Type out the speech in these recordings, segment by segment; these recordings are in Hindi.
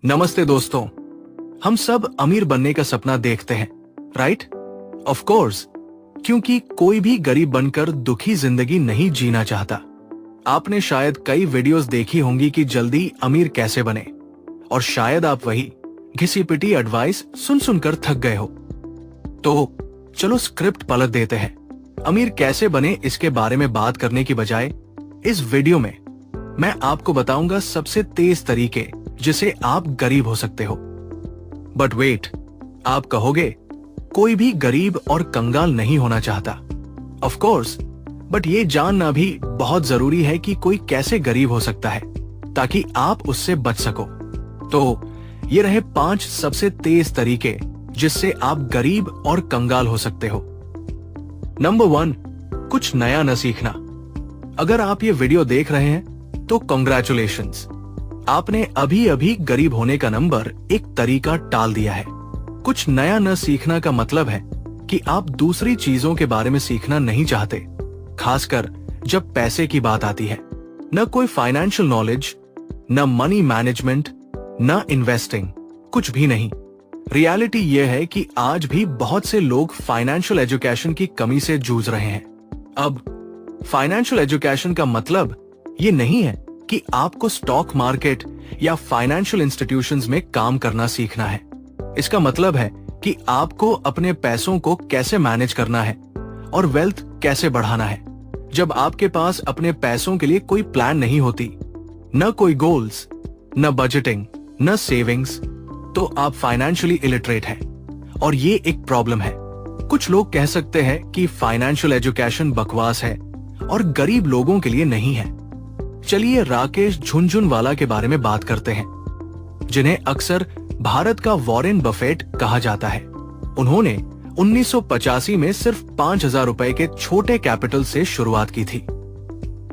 नमस्ते दोस्तों। हम सब अमीर बनने का सपना देखते हैं, राइट? ऑफ कोर्स, क्योंकि कोई भी गरीब बनकर दुखी जिंदगी नहीं जीना चाहता। आपने शायद कई वीडियोस देखी होंगी कि जल्दी अमीर कैसे बने, और शायद आप वही घिसी पिटी एडवाइस सुन सुनकर थक गए हो। तो चलो स्क्रिप्ट पलट देते हैं। अमीर कैसे बने इसके बारे में बात करने की बजाय इस वीडियो में मैं आपको बताऊंगा सबसे तेज तरीके जिसे आप गरीब हो सकते हो। बट वेट, आप कहोगे कोई भी गरीब और कंगाल नहीं होना चाहता। ऑफ कोर्स, बट ये जानना भी बहुत जरूरी है कि कोई कैसे गरीब हो सकता है ताकि आप उससे बच सको। तो ये रहे 5 सबसे तेज तरीके जिससे आप गरीब और कंगाल हो सकते हो। नंबर 1, कुछ नया न सीखना। अगर आप ये वीडियो देख रहे हैं तो कॉन्ग्रेचुलेशंस, आपने अभी अभी गरीब होने का नंबर एक तरीका टाल दिया है। कुछ नया न सीखना का मतलब है कि आप दूसरी चीजों के बारे में सीखना नहीं चाहते, खासकर जब पैसे की बात आती है। न कोई फाइनेंशियल नॉलेज, न मनी मैनेजमेंट, न इन्वेस्टिंग, कुछ भी नहीं। रियलिटी यह है कि आज भी बहुत से लोग फाइनेंशियल एजुकेशन की कमी से जूझ रहे हैं। अब फाइनेंशियल एजुकेशन का मतलब ये नहीं है कि आपको स्टॉक मार्केट या फाइनेंशियल इंस्टीट्यूशंस में काम करना सीखना है। इसका मतलब है कि आपको अपने पैसों को कैसे मैनेज करना है और वेल्थ कैसे बढ़ाना है। जब आपके पास अपने पैसों के लिए कोई प्लान नहीं होती, न कोई गोल्स, न बजटिंग, न सेविंग्स, तो आप फाइनेंशियली इलिटरेट हैं, और ये एक प्रॉब्लम है। कुछ लोग कह सकते हैं कि फाइनेंशियल एजुकेशन बकवास है और गरीब लोगों के लिए नहीं है। चलिए राकेश झुनझुनवाला के बारे में बात करते हैं, जिन्हें अक्सर भारत का वॉरेन बफेट कहा जाता है। उन्होंने 1985 में सिर्फ 5,000 रुपए के छोटे कैपिटल से शुरुआत की थी।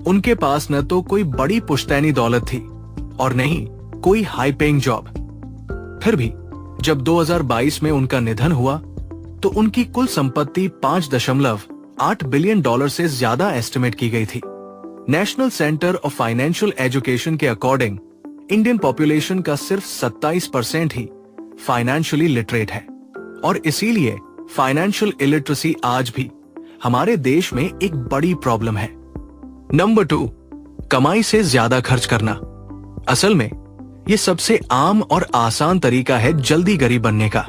उनके पास न तो कोई बड़ी पुश्तैनी दौलत थी और न ही कोई हाई पेइंग जॉब। फिर भी जब 2022 में उनका निधन हुआ तो उनकी कुल संपत्ति $5.8 बिलियन से ज्यादा एस्टिमेट की गई थी। National centre of financial education के अकॉर्डिंग इंडियन पॉपुलेशन का सिर्फ 27% ही फाइनेंशियली लिटरेट है, और इसीलिए फाइनेंशियल इलिटरेसी आज भी हमारे देश में एक बड़ी प्रॉब्लम है। नंबर 2, कमाई से ज्यादा खर्च करना। असल में ये सबसे आम और आसान तरीका है जल्दी गरीब बनने का।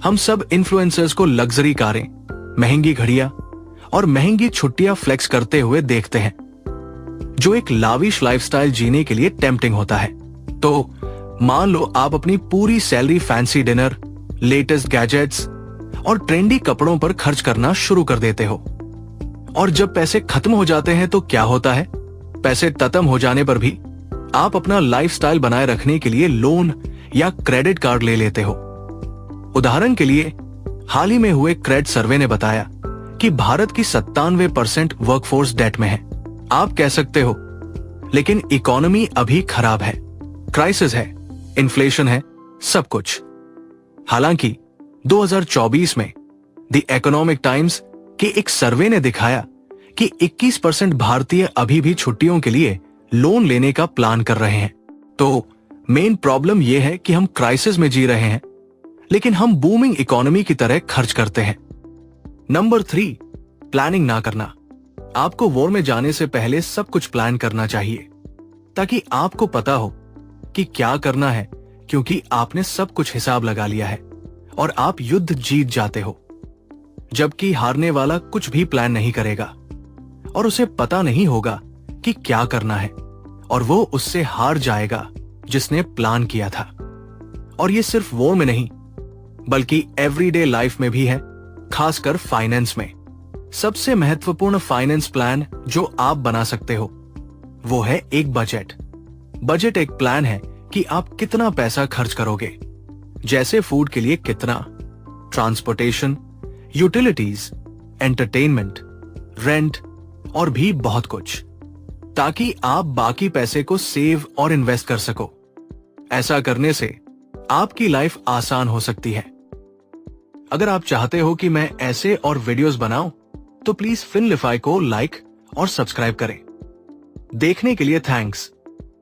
हम सब इन्फ्लुएंसर्स को लग्जरी कारें, महंगी घड़ियां और महंगी छुट्टियां फ्लेक्स करते हुए देखते हैं, जो एक लाविश लाइफस्टाइल जीने के लिए टेम्पटिंग होता है। तो मान लो आप अपनी पूरी salary fancy dinner, latest gadgets और ट्रेंडी कपड़ों पर खर्च करना शुरू कर देते हो, और जब पैसे खत्म हो जाते हैं तो क्या होता है? पैसे खत्म हो जाने पर भी आप अपना लाइफस्टाइल बनाए रखने के लिए लोन या क्रेडिट कार्ड ले लेते हो। उदाहरण के लिए, हाल ही में हुए क्रेड सर्वे ने बताया कि भारत की 97% वर्कफोर्स डेट में है। आप कह सकते हो लेकिन इकोनॉमी अभी खराब है, क्राइसिस है, इन्फ्लेशन है, सब कुछ। हालांकि 2024 में द इकोनॉमिक टाइम्स के एक सर्वे ने दिखाया कि 21% भारतीय अभी भी छुट्टियों के लिए लोन लेने का प्लान कर रहे हैं। तो मेन प्रॉब्लम यह है कि हम क्राइसिस में जी रहे हैं, लेकिन हम बूमिंग इकोनॉमी की तरह खर्च करते हैं। नंबर 3, प्लानिंग ना करना। आपको वॉर में जाने से पहले सब कुछ प्लान करना चाहिए ताकि आपको पता हो कि क्या करना है, क्योंकि आपने सब कुछ हिसाब लगा लिया है और आप युद्ध जीत जाते हो। जबकि हारने वाला कुछ भी प्लान नहीं करेगा और उसे पता नहीं होगा कि क्या करना है, और वो उससे हार जाएगा जिसने प्लान किया था। और ये सिर्फ वॉर में नहीं बल्कि एवरीडे लाइफ में भी है, खासकर फाइनेंस में। सबसे महत्वपूर्ण फाइनेंस प्लान जो आप बना सकते हो वो है एक बजट। बजट एक प्लान है कि आप कितना पैसा खर्च करोगे, जैसे फूड के लिए कितना, ट्रांसपोर्टेशन, यूटिलिटीज, एंटरटेनमेंट, रेंट और भी बहुत कुछ, ताकि आप बाकी पैसे को सेव और इन्वेस्ट कर सको। ऐसा करने से आपकी लाइफ आसान हो सकती है। अगर आप चाहते हो कि मैं ऐसे और वीडियोस बनाऊं तो प्लीज फिनलिफाई को लाइक और सब्सक्राइब करें। देखने के लिए थैंक्स।